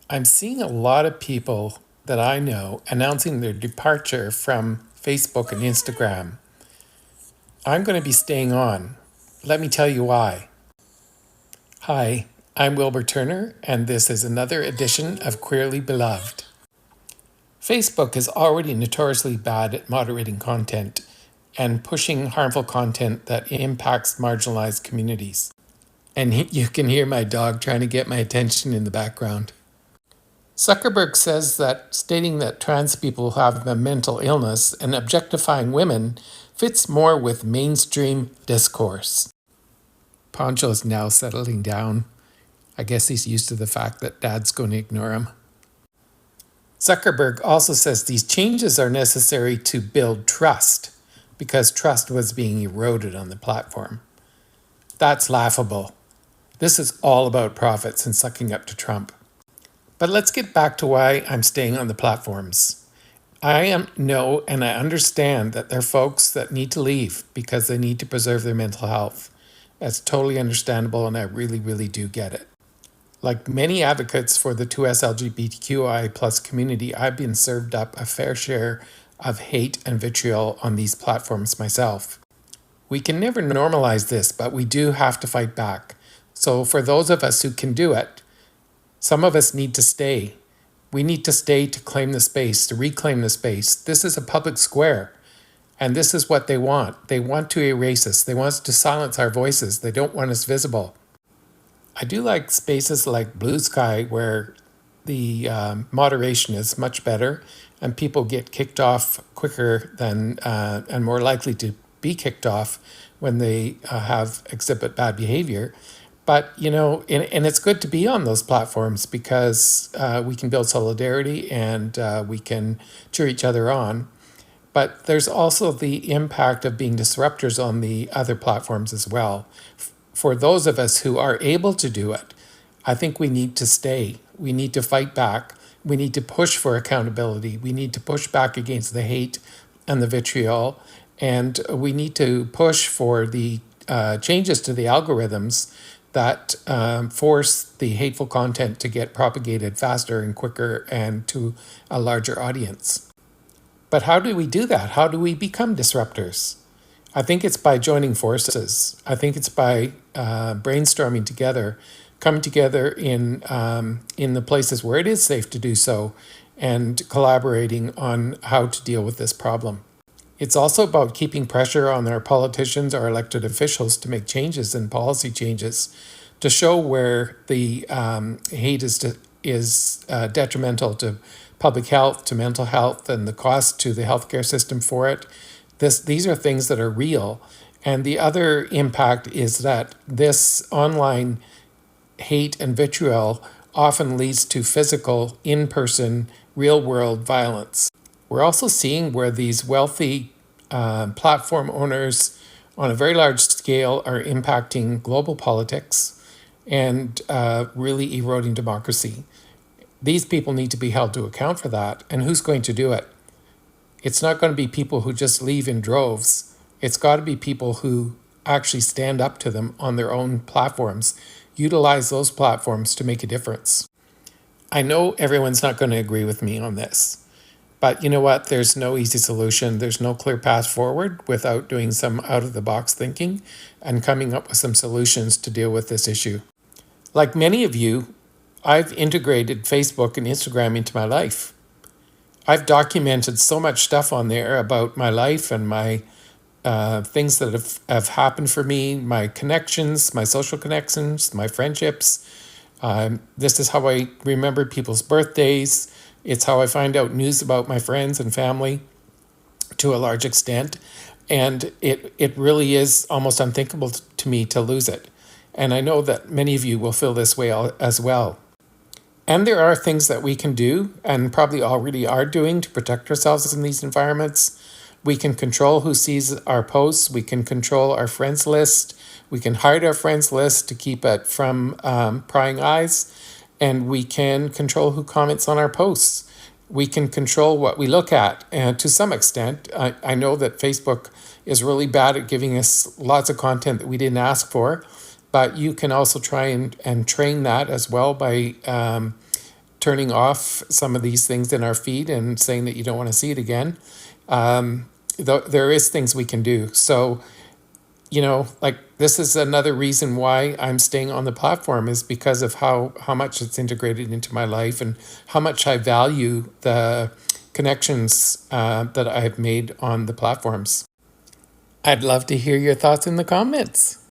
I'm seeing a lot of people that I know announcing their departure from Facebook and Instagram. I'm going to be staying on. Let me tell you why. Hi, I'm Wilbur Turner, and this is another edition of Queerly Beloved. Facebook is already notoriously bad at moderating content and pushing harmful content that impacts marginalized communities. And you can hear my dog trying to get my attention in the background. Zuckerberg says that stating that trans people have a mental illness and objectifying women fits more with mainstream discourse. Poncho is now settling down. I guess he's used to the fact that Dad's going to ignore him. Zuckerberg also says these changes are necessary to build trust because trust was being eroded on the platform. That's laughable. This is all about profits and sucking up to Trump. But let's get back to why I'm staying on the platforms. I know and I understand that there are folks that need to leave because they need to preserve their mental health. That's totally understandable, and I really, really do get it. Like many advocates for the 2S LGBTQI plus community, I've been served up a fair share of hate and vitriol on these platforms myself. We can never normalize this, but we do have to fight back. So for those of us who can do it, some of us need to stay. We need to stay to claim the space, to reclaim the space. This is a public square, and this is what they want. They want to erase us. They want us to silence our voices. They don't want us visible. I do like spaces like Blue Sky where the moderation is much better and people get kicked off quicker than and more likely to be kicked off when they exhibit bad behavior. But, and it's good to be on those platforms because we can build solidarity and we can cheer each other on. But there's also the impact of being disruptors on the other platforms as well. For those of us who are able to do it, I think we need to stay. We need to fight back. We need to push for accountability. We need to push back against the hate and the vitriol. And we need to push for the changes to the algorithms that force the hateful content to get propagated faster and quicker and to a larger audience. But how do we do that? How do we become disruptors? I think it's by joining forces. I think it's by brainstorming together, coming together in the places where it is safe to do so, and collaborating on how to deal with this problem. It's also about keeping pressure on our politicians, our elected officials to make changes and policy changes to show where the hate is detrimental to public health, to mental health, and the cost to the healthcare system for it. These are things that are real. And the other impact is that this online hate and vitriol often leads to physical, in-person, real-world violence. We're also seeing where these wealthy platform owners on a very large scale are impacting global politics and really eroding democracy. These people need to be held to account for that. And who's going to do it? It's not going to be people who just leave in droves. It's got to be people who actually stand up to them on their own platforms, utilize those platforms to make a difference. I know everyone's not going to agree with me on this, but you know what? There's no easy solution. There's no clear path forward without doing some out-of-the-box thinking and coming up with some solutions to deal with this issue. Like many of you, I've integrated Facebook and Instagram into my life. I've documented so much stuff on there about my life and my things that have happened for me, my connections, my social connections, my friendships. This is how I remember people's birthdays. It's how I find out news about my friends and family to a large extent. And it really is almost unthinkable to me to lose it. And I know that many of you will feel this way as well. And there are things that we can do and probably already are doing to protect ourselves in these environments. We can control who sees our posts. We can control our friends list. We can hide our friends list to keep it from prying eyes. And we can control who comments on our posts. We can control what we look at. And to some extent, I know that Facebook is really bad at giving us lots of content that we didn't ask for. But you can also try and train that as well by turning off some of these things in our feed and saying that you don't want to see it again. There is things we can do. So, like this is another reason why I'm staying on the platform, is because of how much it's integrated into my life and how much I value the connections that I've made on the platforms. I'd love to hear your thoughts in the comments.